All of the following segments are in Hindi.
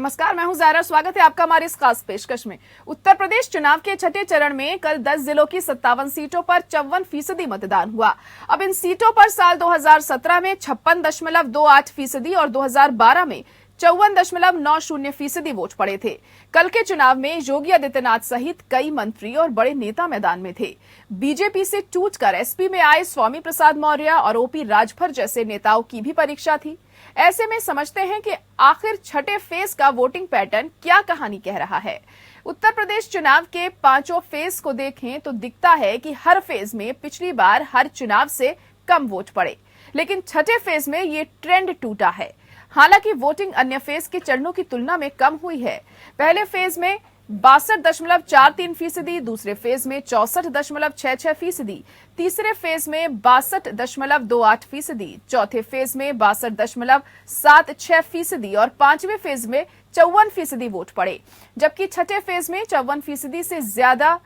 नमस्कार, मैं हूं ज़ायरा। स्वागत है आपका हमारी इस खास पेशकश में। उत्तर प्रदेश चुनाव के छठे चरण में कल 10 जिलों की 57 सीटों पर 54% मतदान हुआ। अब इन सीटों पर साल 2017 में 56.28% और 2012 में 54.90% वोट पड़े थे। कल के चुनाव में योगी आदित्यनाथ सहित कई मंत्री और बड़े नेता मैदान में थे। बीजेपी से टूटकर एसपी में आए स्वामी प्रसाद मौर्य और ओपी राजभर जैसे नेताओं की भी परीक्षा थी। ऐसे में समझते हैं कि आखिर छठे फेज का वोटिंग पैटर्न क्या कहानी कह रहा है। उत्तर प्रदेश चुनाव के पांचों फेज को देखें तो दिखता है कि हर फेज में पिछली बार हर चुनाव से कम वोट पड़े, लेकिन छठे फेज में ये ट्रेंड टूटा है। हालांकि वोटिंग अन्य फेज के चरणों की तुलना में कम हुई है। पहले फेज में 62.43%, दूसरे फेज में 64.66%, तीसरे फेज में 62.28%, चौथे फेज में 62.76% और पांचवें फेज में 54% वोट पड़े, जबकि छठे फेज में 54% से ज्यादा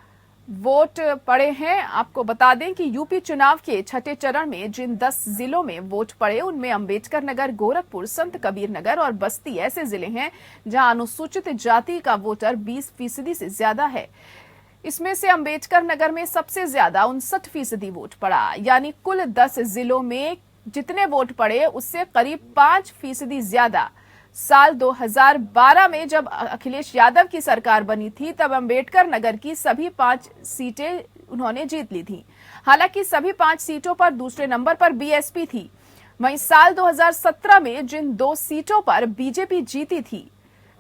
वोट पड़े हैं। आपको बता दें कि यूपी चुनाव के छठे चरण में जिन 10 जिलों में वोट पड़े उनमें अंबेडकर नगर, गोरखपुर, संत कबीर नगर और बस्ती ऐसे जिले हैं जहां अनुसूचित जाति का वोटर 20% से ज्यादा है। इसमें से अंबेडकर नगर में सबसे ज्यादा 59% वोट पड़ा, यानी कुल 10 जिलों में जितने वोट पड़े उससे करीब 5% ज्यादा। साल 2012 में जब अखिलेश यादव की सरकार बनी थी तब अंबेडकर नगर की सभी 5 सीटें उन्होंने जीत ली थी। हालांकि सभी 5 सीटों पर दूसरे नंबर पर बीएसपी थी। वहीं साल 2017 में जिन 2 सीटों पर बीजेपी जीती थी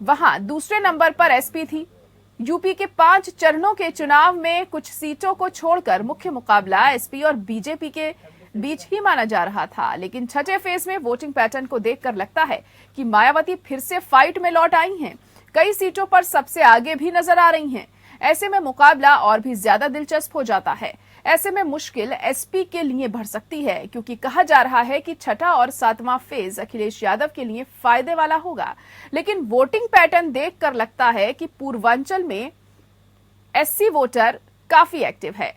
वहां दूसरे नंबर पर एसपी थी। यूपी के 5 चरणों के चुनाव में कुछ सीटों को छोड़कर मुख्य मुकाबला एसपी और बीजेपी के बीच ही माना जा रहा था, लेकिन छठे फेज में वोटिंग पैटर्न को देखकर लगता है कि मायावती फिर से फाइट में लौट आई हैं। कई सीटों पर सबसे आगे भी नजर आ रही हैं। ऐसे में मुकाबला और भी ज्यादा दिलचस्प हो जाता है। ऐसे में मुश्किल एसपी के लिए बढ़ सकती है, क्योंकि कहा जा रहा है कि छठा और 7वां फेज अखिलेश यादव के लिए फायदे वाला होगा। लेकिन वोटिंग पैटर्न देखकर लगता है कि पूर्वांचल में एससी वोटर काफी एक्टिव है।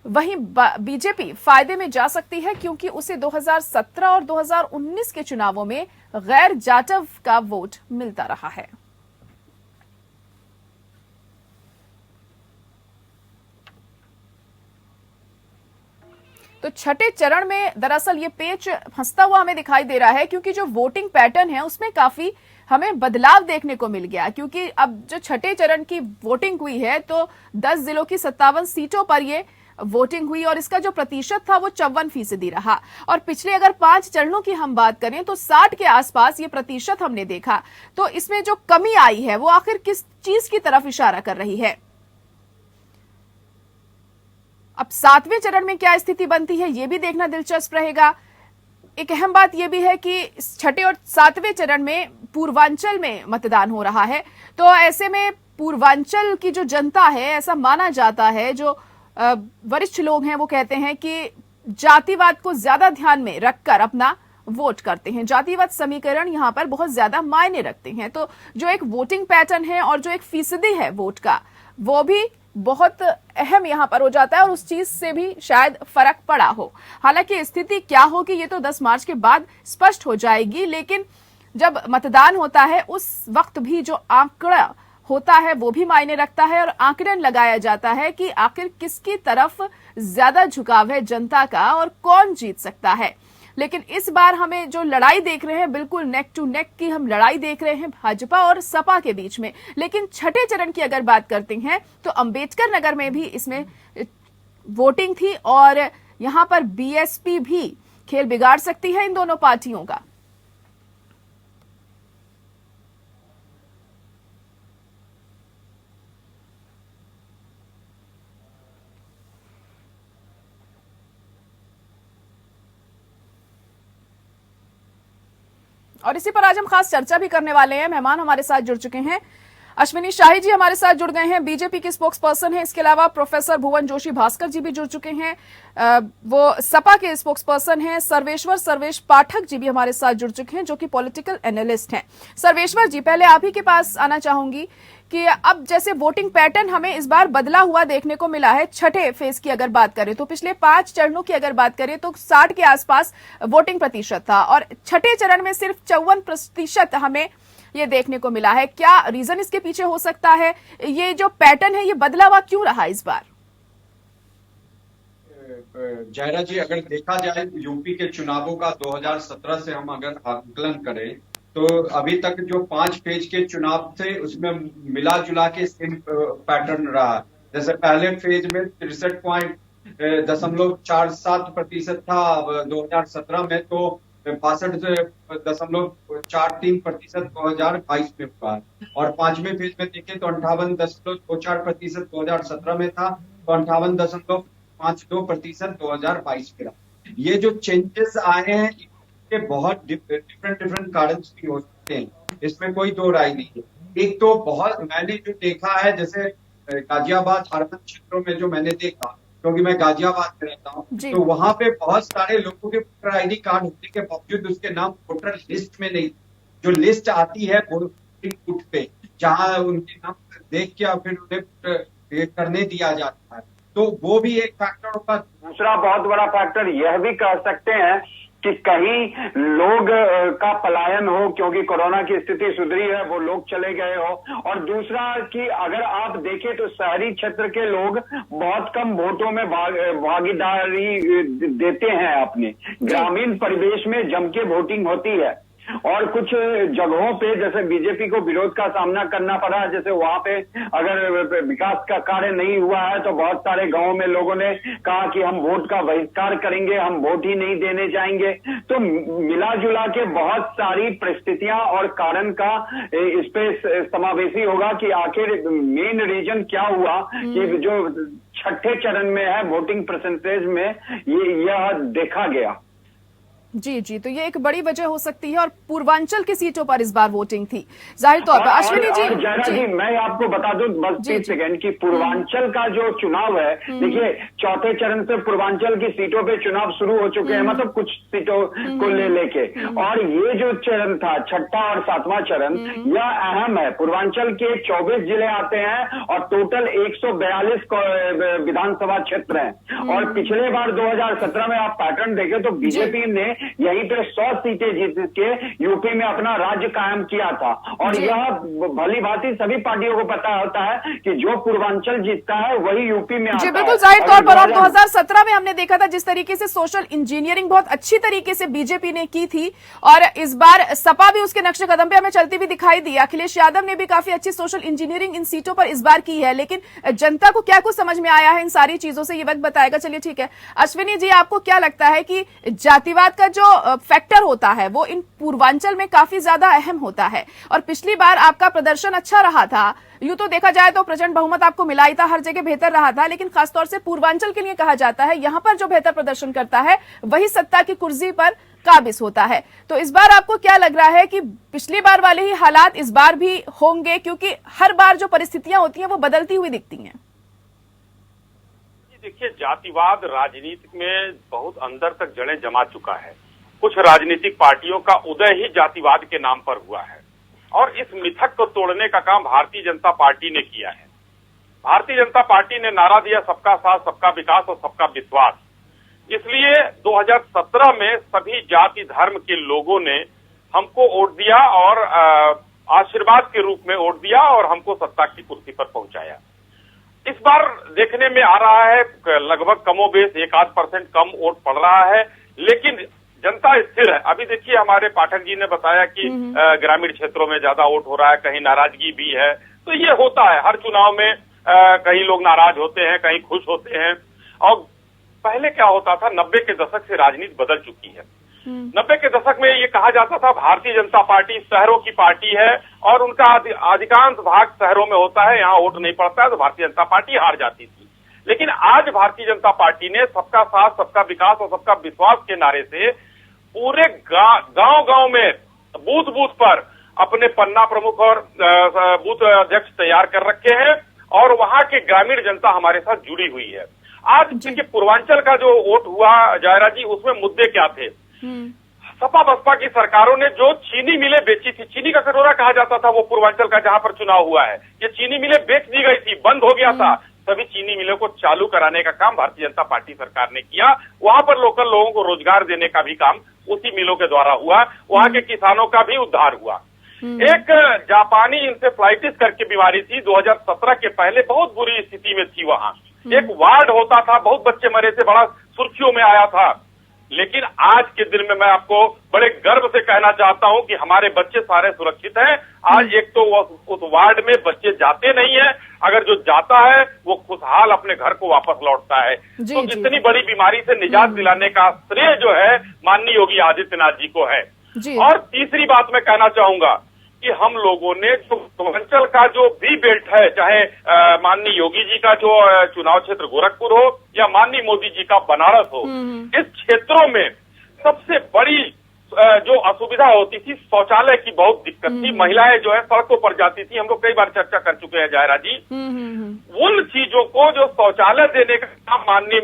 वहीं बीजेपी फायदे में जा सकती है, क्योंकि उसे 2017 और 2019 के चुनावों में गैर जाटव का वोट मिलता रहा है। तो छठे चरण में दरअसल ये पेच फंसता हुआ हमें दिखाई दे रहा है, क्योंकि जो वोटिंग पैटर्न है उसमें काफी हमें बदलाव देखने को मिल गया। क्योंकि अब जो छठे चरण की वोटिंग हुई है तो 10 जिलों की 57 सीटों पर ये वोटिंग हुई और इसका जो प्रतिशत था वो 54% रहा। और पिछले अगर 5 चरणों की हम बात करें तो 60 के आसपास ये प्रतिशत हमने देखा। तो इसमें जो कमी आई है वो आखिर किस चीज की तरफ इशारा कर रही है? अब 7वें चरण में क्या स्थिति बनती है ये भी देखना दिलचस्प रहेगा। एक अहम बात यह भी है कि छठे और 7वें चरण में पूर्वांचल में मतदान हो रहा है। तो ऐसे में पूर्वांचल की जो जनता है, ऐसा माना जाता है, जो वरिष्ठ लोग हैं वो कहते हैं कि जातिवाद को ज्यादा ध्यान में रखकर अपना वोट करते हैं। जातिवाद समीकरण यहां पर बहुत ज्यादा मायने रखते हैं। तो जो एक वोटिंग पैटर्न है और जो एक फीसदी है वोट का, वो भी बहुत अहम यहां पर हो जाता है और उस चीज से भी शायद फर्क पड़ा हो। हालांकि स्थिति क्या होगी ये तो 10 मार्च के बाद स्पष्ट हो जाएगी, लेकिन जब मतदान होता है उस वक्त भी जो आंकड़ा होता है वो भी मायने रखता है और आंकड़न लगाया जाता है कि आखिर किसकी तरफ ज्यादा झुकाव है जनता का और कौन जीत सकता है। लेकिन इस बार हमें जो लड़ाई देख रहे हैं, बिल्कुल नेक टू नेक की हम लड़ाई देख रहे हैं भाजपा और सपा के बीच में। लेकिन छठे चरण की अगर बात करते हैं तो अंबेडकर नगर में भी इसमें वोटिंग थी और यहां पर बीएसपी भी खेल बिगाड़ सकती है इन दोनों पार्टियों का। और इसी पर आज हम खास चर्चा भी करने वाले हैं। मेहमान हमारे साथ जुड़ चुके हैं। अश्विनी शाही जी हमारे साथ जुड़ गए हैं, बीजेपी के स्पोक्स पर्सन हैं। इसके अलावा प्रोफेसर भुवन जोशी भास्कर जी भी जुड़ चुके हैं, वो सपा के स्पोक्स पर्सन हैं। सर्वेश पाठक जी भी हमारे साथ जुड़ चुके हैं, जो कि पॉलिटिकल एनालिस्ट हैं। सर्वेश्वर जी, पहले आप ही के पास आना चाहूंगी कि अब जैसे वोटिंग पैटर्न हमें इस बार बदला हुआ देखने को मिला है। छठे फेज की अगर बात करें तो पिछले 5 चरणों की अगर बात करें तो 60 के आसपास वोटिंग प्रतिशत था और छठे चरण में सिर्फ 54% हमें ये देखने को मिला है। क्या रीजन इसके पीछे हो सकता है? ये जो पैटर्न है ये बदला हुआ क्यों रहा इस बार? जयरा जी, अगर देखा जाए यूपी के चुनावों का 2017 से हम अगर आकलन करें तो अभी तक जो 5 फेज के चुनाव थे उसमें मिला जुला के सेम पैटर्न रहा। जैसे पहले फेज में 63.47% था 2017 में, तो 62.43% 2022 में हुआ। और 5वें फेज में देखें तो 58.24% 2017 में था, तो 58.52% 2022 में रहा। ये जो चेंजेस आए हैं इसके बहुत डिफरेंट कारण भी हो सकते हैं, इसमें कोई दो राय नहीं है। एक तो बहुत मैंने जो देखा है, जैसे गाजियाबाद अर्बन क्षेत्रों में जो मैंने देखा, क्योंकि मैं गाजियाबाद में रहता हूँ, तो वहां पे बहुत सारे लोगों के वोटर आईडी कार्ड होने के बावजूद उसके नाम वोटर लिस्ट में नहीं। जो लिस्ट आती है वोटिंग बूथ पे, जहां उनके नाम देख के और फिर उन्हें करने दिया जाता है, तो वो भी एक फैक्टर होगा। दूसरा बहुत बड़ा फैक्टर यह भी कह सकते हैं कि कहीं लोग का पलायन हो, क्योंकि कोरोना की स्थिति सुधरी है, वो लोग चले गए हो। और दूसरा कि अगर आप देखें तो शहरी क्षेत्र के लोग बहुत कम वोटों में भागीदारी देते हैं अपने। ग्रामीण परिवेश में जम के वोटिंग होती है और कुछ जगहों पे जैसे बीजेपी को विरोध का सामना करना पड़ा, जैसे वहां पे अगर विकास का कार्य नहीं हुआ है तो बहुत सारे गांवों में लोगों ने कहा कि हम वोट का बहिष्कार करेंगे, हम वोट ही नहीं देने जाएंगे। तो मिला जुला के बहुत सारी परिस्थितियां और कारण का इस पे समावेशी होगा कि आखिर मेन रीजन क्या हुआ कि जो छठे चरण में है वोटिंग परसेंटेज में यह देखा गया। जी जी, तो ये एक बड़ी वजह हो सकती है। और पूर्वांचल की सीटों पर इस बार वोटिंग थी जाहिर तौर पर। अश्विनी जी, जी मैं आपको बता दूं बस 30 सेकंड की पूर्वांचल का जो चुनाव है, देखिए चौथे चरण से पूर्वांचल की सीटों पे चुनाव शुरू हो चुके हैं, मतलब कुछ सीटों को लेके। और ये जो चरण था छठा और सातवां चरण, यह अहम है। पूर्वांचल के 24 जिले आते हैं और टोटल 142 विधानसभा क्षेत्र हैं। और पिछले बार 2017 में आप पैटर्न देखें तो बीजेपी ने यहीं पे 100 सीटें जीत के यूपी में अपना राज्य कायम किया था। और यह भली भांति सभी पार्टियों को पता होता है कि जो पूर्वांचल जीतता है वही यूपी में आता है। बिल्कुल जाहिर तौर पर। और 2017 में हमने देखा था जिस तरीके से सोशल इंजीनियरिंग बहुत अच्छी तरीके से बीजेपी ने की थी, और इस बार सपा भी उसके नक्शे कदम पे हमें चलती हुई दिखाई दी। अखिलेश यादव ने भी काफी अच्छी सोशल इंजीनियरिंग इन सीटों पर इस बार की है, लेकिन जनता को क्या कुछ समझ में आया है इन सारी चीजों से, ये वक्त बताएगा। चलिए ठीक है, अश्विनी जी आपको क्या लगता है कि जातिवाद का जो फैक्टर होता है वो इन पूर्वांचल में काफी ज्यादा अहम होता है? और पिछली बार आपका प्रदर्शन अच्छा रहा था, यूं तो देखा जाए तो प्रचंड बहुमत आपको मिला ही था, हर जगह बेहतर रहा था, लेकिन खासतौर से पूर्वांचल के लिए कहा जाता है यहां पर जो बेहतर प्रदर्शन करता है वही सत्ता की कुर्सी पर काबिज होता है। तो इस बार आपको क्या लग रहा है कि पिछली बार वाले ही हालात इस बार भी होंगे, क्योंकि हर बार जो परिस्थितियां होती हैं वो बदलती हुई दिखती हैं? देखिए, जातिवाद राजनीति में बहुत अंदर तक जड़ें जमा चुका है। कुछ राजनीतिक पार्टियों का उदय ही जातिवाद के नाम पर हुआ है, और इस मिथक को तोड़ने का काम भारतीय जनता पार्टी ने किया है। भारतीय जनता पार्टी ने नारा दिया सबका साथ, सबका विकास और सबका विश्वास। इसलिए 2017 में सभी जाति धर्म के लोगों ने हमको वोट दिया और आशीर्वाद के रूप में वोट दिया और हमको सत्ता की कुर्सी पर पहुंचाया। इस बार देखने में आ रहा है लगभग कमोबेश 1-8% कम वोट पड़ रहा है, लेकिन जनता स्थिर है। अभी देखिए, हमारे पाठक जी ने बताया कि ग्रामीण क्षेत्रों में ज्यादा वोट हो रहा है, कहीं नाराजगी भी है। तो ये होता है हर चुनाव में, कहीं लोग नाराज होते हैं, कहीं खुश होते हैं। और पहले क्या होता था, 90 के दशक से राजनीति बदल चुकी है। 90 के दशक में ये कहा जाता था भारतीय जनता पार्टी शहरों की पार्टी है और उनका अधिकांश भाग शहरों में होता है, यहाँ वोट नहीं पड़ता है, तो भारतीय जनता पार्टी हार जाती थी। लेकिन आज भारतीय जनता पार्टी ने सबका साथ, सबका विकास और सबका विश्वास के नारे से पूरे गांव-गांव में बूथ बूथ पर अपने पन्ना प्रमुख और बूथ अध्यक्ष तैयार कर रखे हैं, और वहां के ग्रामीण जनता हमारे साथ जुड़ी हुई है। आज देखिए, पूर्वांचल का जो वोट हुआ जायरा जी, उसमें मुद्दे क्या थे? सपा बसपा की सरकारों ने जो चीनी मिलें बेची थी, चीनी का कटोरा कहा जाता था वो पूर्वांचल का जहां पर चुनाव हुआ है, ये चीनी मिलें बेच दी गई थी, बंद हो गया था। सभी चीनी मिलों को चालू कराने का काम भारतीय जनता पार्टी सरकार ने किया। वहां पर लोकल लोगों को रोजगार देने का भी काम उसी मिलों के द्वारा हुआ। वहां के किसानों का भी उद्धार हुआ। एक जापानी इंसेफ्लाइटिस करके बीमारी थी 2017 के पहले, बहुत बुरी स्थिति में थी वहां। एक वार्ड होता था, बहुत बच्चे मरे थे, बड़ा सुर्खियों में आया था। लेकिन आज के दिन में मैं आपको बड़े गर्व से कहना चाहता हूं कि हमारे बच्चे सारे सुरक्षित हैं। आज एक तो उस वार्ड में बच्चे जाते नहीं है, अगर जो जाता है वो खुशहाल अपने घर को वापस लौटता है। तो इतनी बड़ी बीमारी से निजात दिलाने का श्रेय जो है माननीय योगी आदित्यनाथ जी को है। और तीसरी बात मैं कहना चाहूंगा कि हम लोगों ने जो पूर्वांचल का जो बी बेल्ट है, चाहे माननीय योगी जी का जो चुनाव क्षेत्र गोरखपुर हो या माननीय मोदी जी का बनारस हो, इस क्षेत्रों में सबसे बड़ी जो असुविधा होती थी, शौचालय की बहुत दिक्कत थी। महिलाएं जो है सड़कों पर जाती थी, हम लोग कई बार चर्चा कर चुके हैं जायरा जी। उन चीजों को जो शौचालय देने का काम माननीय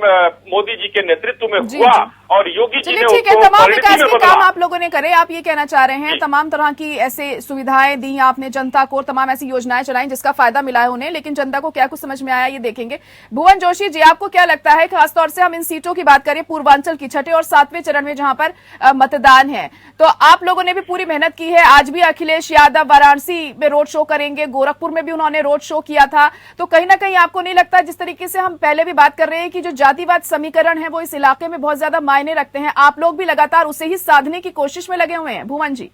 मोदी जी के नेतृत्व में हुआ और योगी जी ने ठीक है, तमाम विकास के काम आप लोगों ने करे, आप ये कहना चाह रहे हैं तमाम तरह की ऐसे सुविधाएं दी आपने जनता को, तमाम ऐसी योजनाएं चलाई जिसका फायदा मिला है उन्हें, लेकिन जनता को क्या कुछ समझ में आया ये देखेंगे। भुवन जोशी जी, आपको क्या लगता है, खासतौर से हम इन सीटों की बात करें पूर्वांचल की, छठे और सातवें चरण में जहां पर मतदान है, तो आप लोगों ने भी पूरी मेहनत की है। आज भी अखिलेश यादव वाराणसी में रोड शो करेंगे, गोरखपुर में भी उन्होंने रोड शो किया था, तो कहीं ना कहीं आपको नहीं लगता जिस तरीके से हम पहले भी बात कर रहे हैं कि जो जातिवाद समीकरण है वो इस इलाके में बहुत ज्यादा मायने रखते हैं, आप लोग भी लगातार उसे ही साधने की कोशिश में लगे हुए हैं? भुवन जी।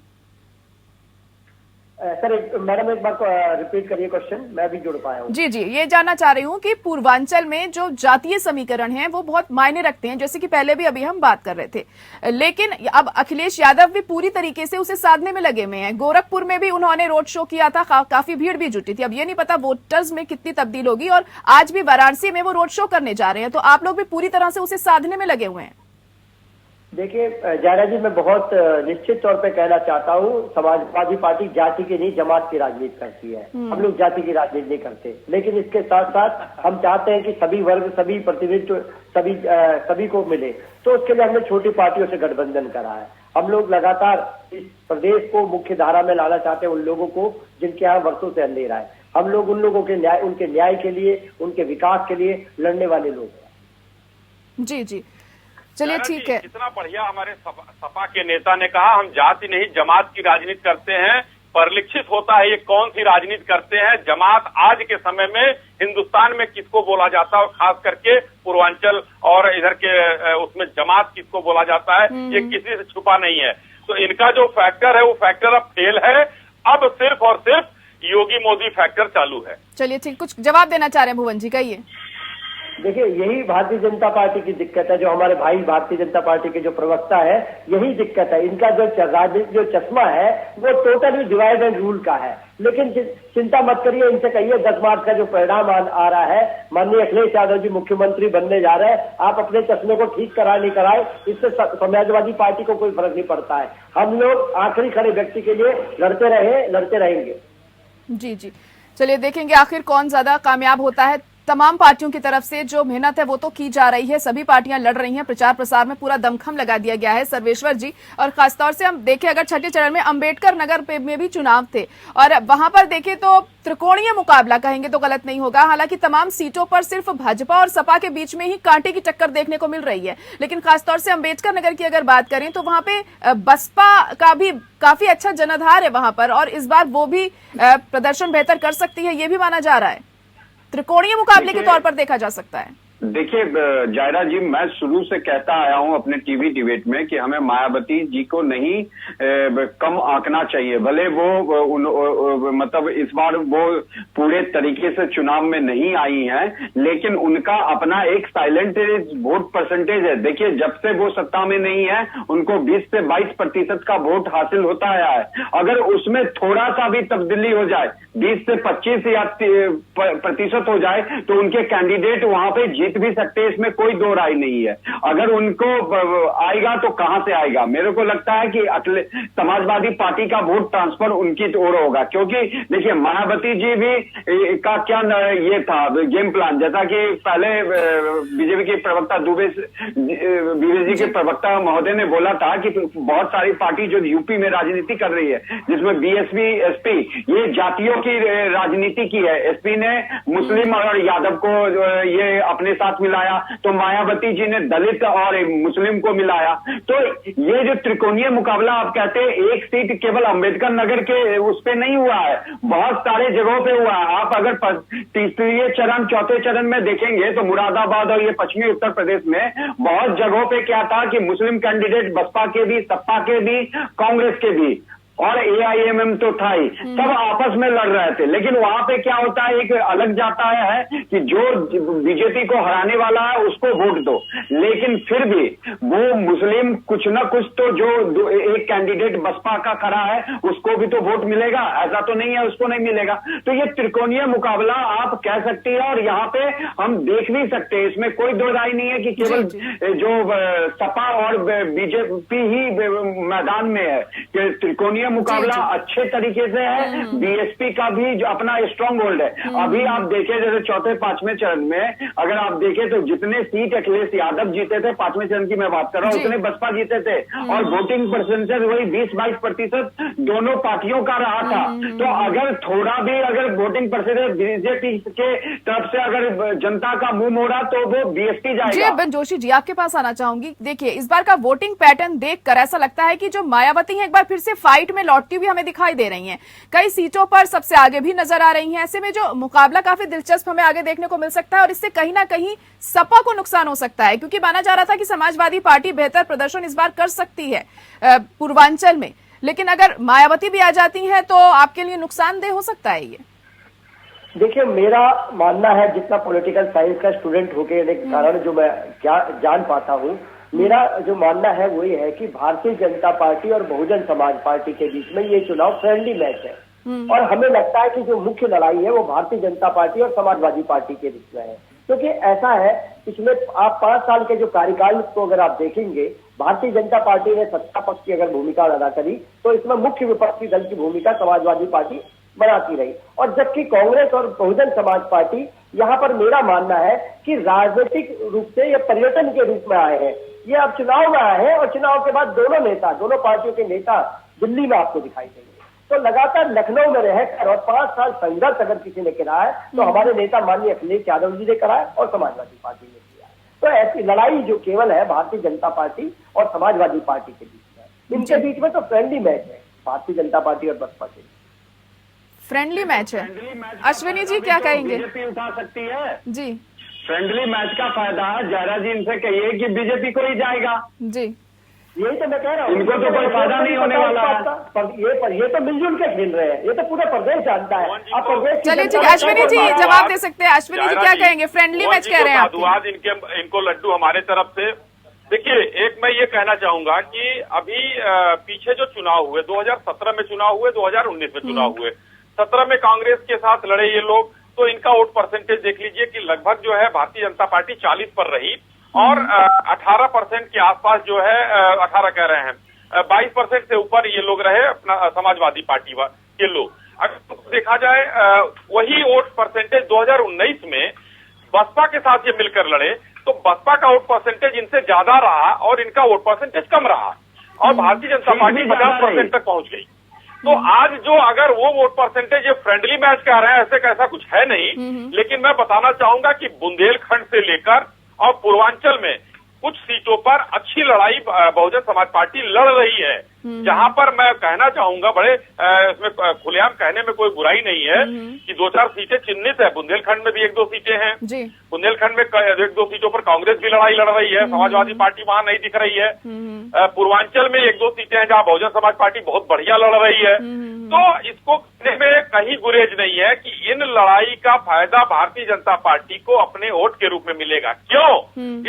सर मैडम एक बार रिपीट करिए क्वेश्चन, मैं भी जुड़ पाया हूँ। जी, ये जानना चाह रही हूँ कि पूर्वांचल में जो जातीय समीकरण हैं वो बहुत मायने रखते हैं, जैसे कि पहले भी अभी हम बात कर रहे थे, लेकिन अब अखिलेश यादव भी पूरी तरीके से उसे साधने में लगे हुए हैं। गोरखपुर में भी उन्होंने रोड शो किया था, काफी भीड़ भी जुटी थी। अब ये नहीं पता वोटर्स में कितनी तब्दील होगी, और आज भी वाराणसी में वो रोड शो करने जा रहे हैं, तो आप लोग भी पूरी तरह से उसे साधने में लगे हुए हैं। देखिए जायरा जी, मैं बहुत निश्चित तौर पे कहना चाहता हूँ, समाजवादी पार्टी जाति की नहीं जमात की राजनीति करती है। हम लोग जाति की राजनीति नहीं करते, लेकिन इसके साथ साथ हम चाहते हैं कि सभी वर्ग, सभी प्रतिनिधित्व सभी को मिले, तो उसके लिए हमने छोटी पार्टियों से गठबंधन करा है। हम लोग लगातार इस प्रदेश को मुख्य धारा में लाना चाहते हैं, उन लोगों को जिनके यहाँ वर्षों से अंधेरा है। हम लोग उन लोगों के उनके न्याय के लिए, उनके विकास के लिए लड़ने वाले लोग हैं। जी, चलिए ठीक है। इतना बढ़िया हमारे सपा के नेता ने कहा, हम जाति नहीं जमात की राजनीति करते हैं। परिलक्षित होता है ये कौन सी राजनीति करते हैं। जमात आज के समय में हिंदुस्तान में किसको बोला जाता है, और खास करके पूर्वांचल और इधर के उसमें जमात किसको बोला जाता है, ये किसी से छुपा नहीं है। तो इनका जो फैक्टर है वो फैक्टर अब फेल है, अब सिर्फ और सिर्फ योगी मोदी फैक्टर चालू है। चलिए ठीक, कुछ जवाब देना चाह रहे हैं भुवन जी, कहिए। देखिए यही भारतीय जनता पार्टी की दिक्कत है, जो हमारे भाई भारतीय जनता पार्टी के जो प्रवक्ता है, यही दिक्कत है। इनका जो चश्मा है वो टोटली डिवाइड एंड रूल का है। लेकिन चिंता मत करिए, इनसे कहिए 10 मार्च का जो परिणाम आ रहा है, माननीय अखिलेश यादव जी मुख्यमंत्री बनने जा रहे हैं, आप अपने चश्मे को ठीक कराए नहीं कराए, इससे समाजवादी पार्टी को कोई फर्क नहीं पड़ता है। हम लोग आखिरी खड़े व्यक्ति के लिए लड़ते रहेंगे। जी, चलिए देखेंगे आखिर कौन ज्यादा कामयाब होता है। तमाम पार्टियों की तरफ से जो मेहनत है वो तो की जा रही है, सभी पार्टियां लड़ रही हैं, प्रचार प्रसार में पूरा दमखम लगा दिया गया है सर्वेश्वर जी। और खासतौर से हम देखें, अगर छठे चरण में अंबेडकर नगर में भी चुनाव थे, और वहां पर देखें तो त्रिकोणीय मुकाबला कहेंगे तो गलत नहीं होगा। हालांकि तमाम सीटों पर सिर्फ भाजपा और सपा के बीच में ही कांटे की टक्कर देखने को मिल रही है, लेकिन खासतौर से अंबेडकर नगर की अगर बात करें तो वहां पे बसपा का भी काफी अच्छा जनाधार है वहां पर, और इस बार वो भी प्रदर्शन बेहतर कर सकती है, ये भी माना जा रहा है। त्रिकोणीय मुकाबले के तौर पर देखा जा सकता है। देखिए जायरा जी, मैं शुरू से कहता आया हूं अपने टीवी डिबेट में कि हमें मायावती जी को नहीं कम आंकना चाहिए। भले वो मतलब इस बार वो पूरे तरीके से चुनाव में नहीं आई हैं, लेकिन उनका अपना एक साइलेंट वोट परसेंटेज है। देखिए जब से वो सत्ता में नहीं है, उनको 20 से 22% का वोट हासिल होता आया है। अगर उसमें थोड़ा सा भी तब्दीली हो जाए, 20 से 25 या प्रतिशत हो जाए, तो उनके कैंडिडेट वहां पे जीत भी सकते हैं, इसमें कोई दो राय नहीं है। अगर उनको आएगा तो कहां से आएगा? मेरे को लगता है कि समाजवादी पार्टी का वोट ट्रांसफर उनकी ओर होगा, क्योंकि देखिए मायावती जी भी का क्या ये था गेम प्लान, जैसा कि पहले बीजेपी के प्रवक्ता बीजेपी के प्रवक्ता महोदय ने बोला था कि बहुत सारी पार्टी जो यूपी में राजनीति कर रही है, जिसमें बीएसपी एसपी, ये जातियों की राजनीति की है। एसपी ने मुस्लिम और यादव को ये अपने साथ मिलाया, तो मायावती जी ने दलित और मुस्लिम को मिलाया। तो ये जो त्रिकोणीय मुकाबला आप कहते हैं, एक सीट केवल अंबेडकर नगर के उस पे नहीं हुआ है, बहुत सारे जगहों पे हुआ है। आप अगर तीसरे चरण चौथे चरण में देखेंगे तो मुरादाबाद और ये पश्चिमी उत्तर प्रदेश में बहुत जगहों पे क्या था कि मुस्लिम कैंडिडेट बसपा के भी, सपा के भी, कांग्रेस के भी और AIMM तो था ही, सब आपस में लड़ रहे थे। लेकिन वहां पे क्या होता है, एक अलग जाता है कि जो बीजेपी को हराने वाला है उसको वोट दो, लेकिन फिर भी वो मुस्लिम कुछ ना कुछ तो जो एक कैंडिडेट बसपा का खड़ा है उसको भी तो वोट मिलेगा, ऐसा तो नहीं है उसको नहीं मिलेगा। तो ये त्रिकोणीय मुकाबला आप कह सकती है, और यहाँ पे हम देख भी सकते हैं, इसमें कोई दो राय नहीं है कि केवल जो सपा और बीजेपी ही मैदान में है। कि त्रिकोणीय मुकाबला अच्छे तरीके से है, BSP का भी जो अपना स्ट्रांग होल्ड है। अभी आप देखें जैसे चौथे पांचवें चरण में अगर आप देखें तो जितने सीट अखिलेश यादव जीते थे, पांचवें चरण की मैं बात कर रहा हूँ, उतने बसपा जीते थे, और वोटिंग परसेंटेज वही 20-22% दोनों पार्टियों का रहा था। तो अगर थोड़ा भी अगर वोटिंग परसेंटेज बीजेपी के तरफ से अगर जनता का मुंह मोड़ा तो वो BSP जाएगा। जी अरविंद जोशी जी, आपके पास आना चाहूंगी। देखिए, इस बार का वोटिंग पैटर्न देखकर ऐसा लगता है कि जो मायावती है एक बार फिर से फाइट में लौटती हुई हमें दिखाई दे रही हैं, कई सीटों पर सबसे आगे भी नजर आ रही हैं। ऐसे में जो मुकाबला काफी दिलचस्प हमें आगे देखने को मिल सकता है, और इससे कहीं ना कहीं सपा को नुकसान हो सकता है, क्योंकि माना जा रहा था कि समाजवादी पार्टी बेहतर प्रदर्शन इस बार कर सकती है पूर्वांचल में, लेकिन अगर मायावती भी आ जाती है तो आपके लिए नुकसानदेह हो सकता है ये। देखिए, मेरा मानना है, जितना पॉलिटिकल साइंस का स्टूडेंट होके एक कारण जो मैं जान पाता हूँ, मेरा जो मानना है वो ये है कि भारतीय जनता पार्टी और बहुजन समाज पार्टी के बीच में ये चुनाव फ्रेंडली मैच है, और हमें लगता है कि जो मुख्य लड़ाई है वो भारतीय जनता पार्टी और समाजवादी पार्टी के बीच में है। क्योंकि ऐसा है, पिछले आप 5 साल के जो कार्यकाल को अगर आप देखेंगे, भारतीय जनता पार्टी ने सत्ता पक्ष की अगर भूमिका अदा करी तो इसमें मुख्य विपक्षी दल की भूमिका समाजवादी पार्टी बनाती रही, और जबकि कांग्रेस और बहुजन समाज पार्टी यहाँ पर मेरा मानना है कि राजनीतिक रूप से या पर्यटन के रूप में आए हैं। ये अब चुनाव में आए हैं, और चुनाव के बाद दोनों पार्टियों के नेता दिल्ली में आपको दिखाई देंगे। तो लगातार लखनऊ में रहकर और 5 साल संघर्ष अगर किसी ने करा है तो हमारे नेता माननीय अखिलेश यादव जी ने करा है और समाजवादी पार्टी ने किया है। तो ऐसी लड़ाई जो केवल है भारतीय जनता पार्टी और समाजवादी पार्टी के बीच में, इनके बीच में तो फ्रेंडली मैच है, भारतीय जनता पार्टी और बसपा के फ्रेंडली मैच है। अश्विनी जी क्या कहेंगे? बीजेपी उठा सकती है जी, फ्रेंडली मैच का फायदा जयरा जी इनसे कहिए कि बीजेपी को ही जाएगा। जी, यही तो मैं कह रहा हूँ, इनको तो कोई फायदा नहीं होने वाला है। पर ये तो मिलजुल के खेल रहे हैं, ये तो पूरा प्रदेश जानता है। आप प्रदेश चलिए ठीक है, अश्विनी जी जवाब दे सकते हैं। अश्विनी जी क्या कहेंगे? फ्रेंडली मैच कह रहे हैं आप? इनको लड्डू हमारे तरफ से। देखिए, एक मैं ये कहना चाहूंगा कि अभी पीछे जो चुनाव हुए, 2017 में चुनाव हुए, 2019 में चुनाव हुए, 17 में कांग्रेस के साथ लड़े ये लोग, तो इनका वोट परसेंटेज देख लीजिए कि लगभग जो है भारतीय जनता पार्टी 40 पर रही, और 18% के आसपास जो है 18 कह रहे हैं 22% से ऊपर ये लोग रहे अपना समाजवादी पार्टी के लोग। अगर देखा जाए वही वोट परसेंटेज 2019 में बसपा के साथ ये मिलकर लड़े तो बसपा का वोट परसेंटेज इनसे ज्यादा रहा और इनका वोट परसेंटेज कम रहा, और भारतीय जनता पार्टी 50% तक पहुंच गई। तो आज जो अगर वो वोट परसेंटेज ये फ्रेंडली मैच कह रहे हैं, ऐसे कैसा कुछ है नहीं, लेकिन मैं बताना चाहूंगा कि बुंदेलखंड से लेकर और पूर्वांचल में कुछ सीटों पर अच्छी लड़ाई बहुजन समाज पार्टी लड़ रही है, जहां पर मैं कहना चाहूंगा बड़े इसमें खुलेआम कहने में कोई बुराई नहीं है कि 2-4 सीटें चिन्हित है। बुंदेलखंड में भी 1-2 सीटें हैं, बुंदेलखंड में 1-2 सीटों पर कांग्रेस भी लड़ाई लड़ रही है, समाजवादी पार्टी वहां नहीं दिख रही है। पूर्वांचल में 1-2 सीटें हैं जहां बहुजन समाज पार्टी बहुत बढ़िया लड़ रही है। तो इसको कहने में कहीं गुरेज नहीं है कि इन लड़ाई का फायदा भारतीय जनता पार्टी को अपने वोट के रूप में मिलेगा। क्यों?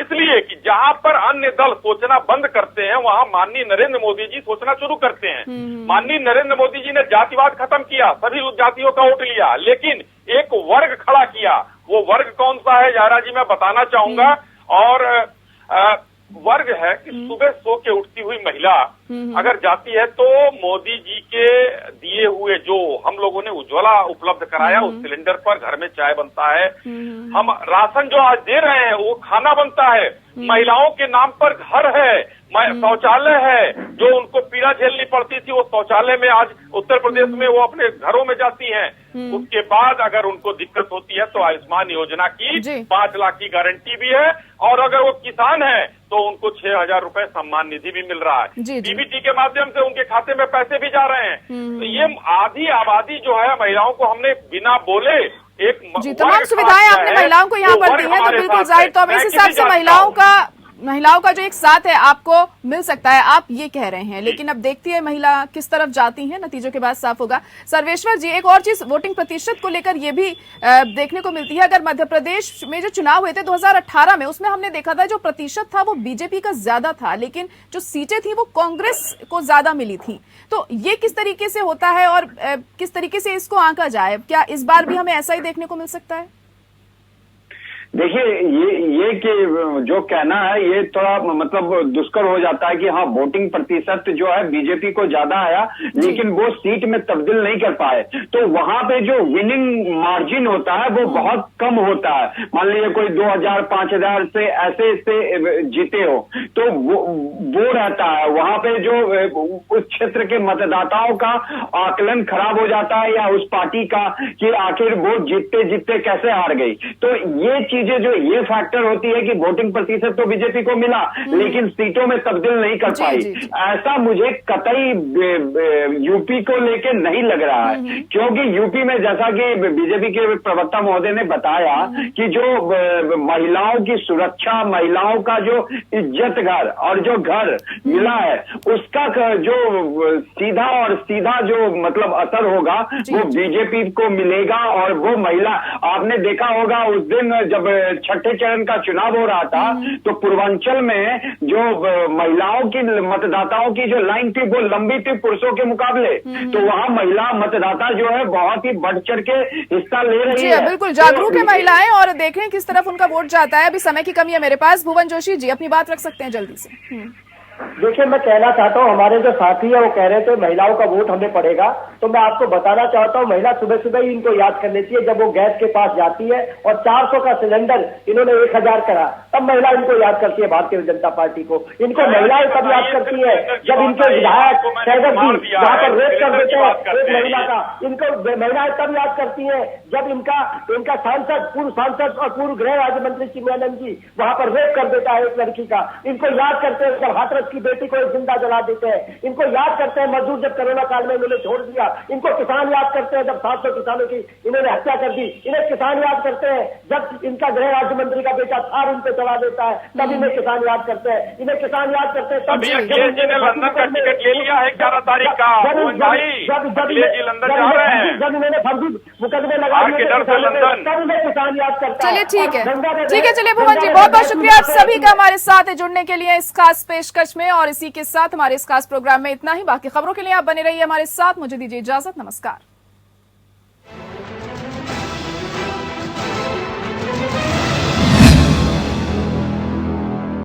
इसलिए कि जहां पर अन्य दल सोचना बंद करते हैं वहां माननीय नरेंद्र मोदी जी सोचना शुरू करते हैं। माननीय नरेंद्र मोदी जी ने जातिवाद खत्म किया, सभी जातियों का वोट लिया, लेकिन एक वर्ग खड़ा किया। वो वर्ग कौन सा है जयरा जी मैं बताना चाहूंगा, और वर्ग है कि सुबह सो के उठती हुई महिला अगर जाती है तो मोदी जी के दिए हुए जो हम लोगों ने उज्ज्वला उपलब्ध कराया उस सिलेंडर पर घर में चाय बनता है, हम राशन जो आज दे रहे हैं वो खाना बनता है, महिलाओं के नाम पर घर है, शौचालय है, जो उनको पीड़ा झेलनी पड़ती थी वो शौचालय में आज उत्तर प्रदेश में वो अपने घरों में जाती हैं। उसके बाद अगर उनको दिक्कत होती है तो आयुष्मान योजना की 5 लाख की गारंटी भी है, और अगर वो किसान है तो उनको 6,000 रुपए सम्मान निधि भी मिल रहा है। डीबीटी के माध्यम से उनके खाते में पैसे भी जा रहे हैं। तो ये आधी आबादी जो है महिलाओं को हमने बिना बोले एक तमाम सुविधाएं आपने महिलाओं को यहाँ पर दी है, तो बिल्कुल जाहिर तो इस हिसाब से महिलाओं का जो एक साथ है आपको मिल सकता है, आप ये कह रहे हैं। लेकिन अब देखती है महिला किस तरफ जाती हैं, नतीजों के बाद साफ होगा। सर्वेश्वर जी, एक और चीज वोटिंग प्रतिशत को लेकर ये भी देखने को मिलती है। अगर मध्य प्रदेश में जो चुनाव हुए थे 2018 में, उसमें हमने देखा था जो प्रतिशत था वो बीजेपी का ज्यादा था, लेकिन जो सीटें थी वो कांग्रेस को ज्यादा मिली थी। तो ये किस तरीके से होता है और किस तरीके से इसको आंका जाए? क्या इस बार भी हमें ऐसा ही देखने को मिल सकता है? देखिए, ये कि जो कहना है ये थोड़ा मतलब दुष्कर हो जाता है कि हाँ वोटिंग प्रतिशत जो है बीजेपी को ज्यादा आया, लेकिन वो सीट में तब्दील नहीं कर पाए। तो वहां पे जो विनिंग मार्जिन होता है वो बहुत कम होता है। मान लीजिए कोई 2,000 5,000 से ऐसे जीते हो तो वो रहता है। वहां पे जो उस क्षेत्र के मतदाताओं का आकलन खराब हो जाता है, या उस पार्टी का कि आखिर वो जीतते जीतते कैसे हार गई। तो ये चीजें जो ये फैक्टर होती है कि वोटिंग प्रतिशत तो बीजेपी को मिला लेकिन सीटों में तब्दील नहीं कर पाई। ऐसा मुझे कतई यूपी को लेके नहीं लग रहा है, क्योंकि यूपी में जैसा कि बीजेपी के प्रवक्ता महोदय ने बताया कि जो महिलाओं की सुरक्षा, महिलाओं का जो इज्जत घर और जो घर मिला है उसका जो सीधा जो मतलब असर होगा वो बीजेपी को मिलेगा। और वो महिला, आपने देखा होगा उस दिन जब छठे चरण का चुनाव हो रहा था तो पूर्वांचल में जो महिलाओं की मतदाताओं की जो लाइन थी वो लंबी थी पुरुषों के मुकाबले। तो वहां महिला मतदाता जो है बहुत ही बढ़ चढ़ के हिस्सा ले रही है। बिल्कुल जागरूक है महिलाएं, और देखें किस तरफ उनका वोट जाता है। अभी समय की कमी है मेरे पास। भुवन जोशी जी अपनी बात रख सकते हैं जल्दी से। देखिए, मैं कहना चाहता हूँ, हमारे जो साथी है वो कह रहे थे महिलाओं का वोट हमें पड़ेगा, तो मैं आपको बताना चाहता हूँ महिला सुबह सुबह ही इनको याद कर लेती है। जब वो गैस के पास जाती है और 400 का सिलेंडर इन्होंने 1,000 करा, तब महिला इनको याद करती है भारतीय जनता पार्टी को। इनको महिलाएं तब याद करती है जब इनके विधायक सैगल जी यहाँ पर रेप कर देते हैं एक महिला का। इनको महिलाएं तब याद करती है जब इनका सांसद, पूर्व सांसद और पूर्व गृह राज्य मंत्री चिन्मयानंद जी वहां पर रेप कर देता है एक लड़की का। इनको याद करते हैं जब हाथरस की बेटी को एक जिंदा जला देते हैं। इनको याद करते हैं मजदूर जब कोरोना काल में इन्होंने छोड़ दिया। इनको किसान याद करते हैं जब 700 किसानों की इन्होंने हत्या कर दी। इन्हें किसान याद करते हैं जब इनका गृह राज्य मंत्री का बेटा थार उन पे चला देता है, तब इन्हें किसान याद करते हैं। इन्हें किसान याद करते हैं तब लंदन का टिकट ले लिया है 11 तारीख का। जब इन्होंने फर्जी मुकदमे लगाए तब इन्हें किसान याद करता है। चलिए ठीक है, चलिए भुवन जी बहुत बहुत शुक्रिया आप सभी का हमारे साथ जुड़ने के लिए इस खास पेशकश में। और इसी के साथ हमारे इस खास प्रोग्राम में इतना ही। बाकी खबरों के लिए आप बने रहिए हमारे साथ। मुझे दीजिए इजाजत, नमस्कार।